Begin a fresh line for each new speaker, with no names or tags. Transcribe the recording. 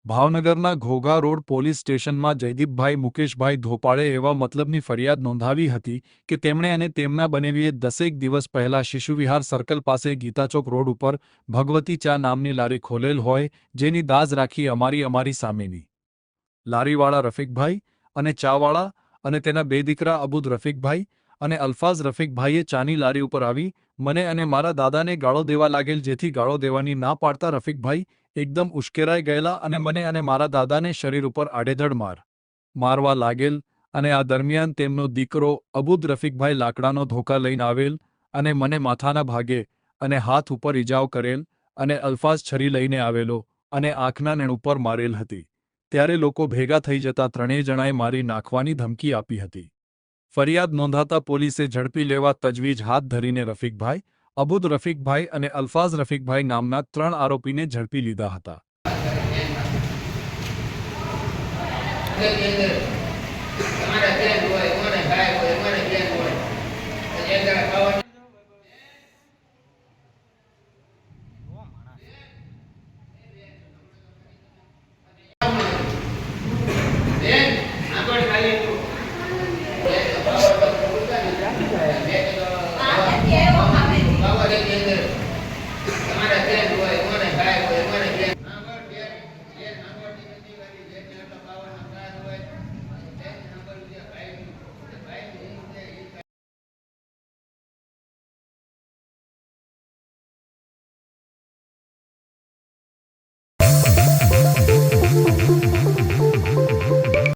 ભાવનગરના Ghogha road police સ્ટેશનમાં જયદીપભાઈ મુકેશભાઈ ધોપાળે એવા મતલબની ફરિયાદ નોંધાવી હતી કે તેમણે અને તેમના બનેવીએ 10 દિવસ પહેલા શિશુવિહાર સર્કલ પાસે ગીતાચોક રોડ ઉપર ભગવતી ચા નામની લારી ખોલેલ હોય, જેની દાઝ રાખી અમારી સામેની લારીવાળા રફીકભાઈ અને ચાવાળા અને તેના બે દીકરા અબુદ રફીકભાઈ અને અલ્ફાઝ રફીકભાઈએ ચાની લારી ઉપર આવી મને અને મારા દાદાને ગાળો દેવા લાગેલ, જેથી ગાળો દેવાની ના પાડતા રફીકભાઈ એકદમ ઉશ્કેરાઈ ગયેલા અને મને અને મારા દાદાને શરીર ઉપર આડેધડ મારવા લાગેલ અને આ દરમિયાન તેમનો દીકરો અબુદ રફીકભાઈ લાકડાનો ધોકા લઈને આવેલ અને મને માથાના ભાગે અને હાથ ઉપર ઈજાઓ કરેલ અને અલ્ફાઝ છરી લઈને આવેલો અને આંખના નેણ ઉપર મારેલ હતી। ત્યારે લોકો ભેગા થઈ જતા ત્રણેય જણાએ મારી નાખવાની ધમકી આપી હતી। ફરિયાદ નોંધાતા પોલીસે ઝડપી લેવા તજવીજ હાથ ધરીને રફીકભાઈ, અબુદ રફીકભાઈ અને અલ્ફાઝ રફીકભાઈ નામના 3 આરોપીને ઝડપી લીધા હતા।
તમારા બેન હોય, કોને ભાઈ હોય, કોને બેન હોય,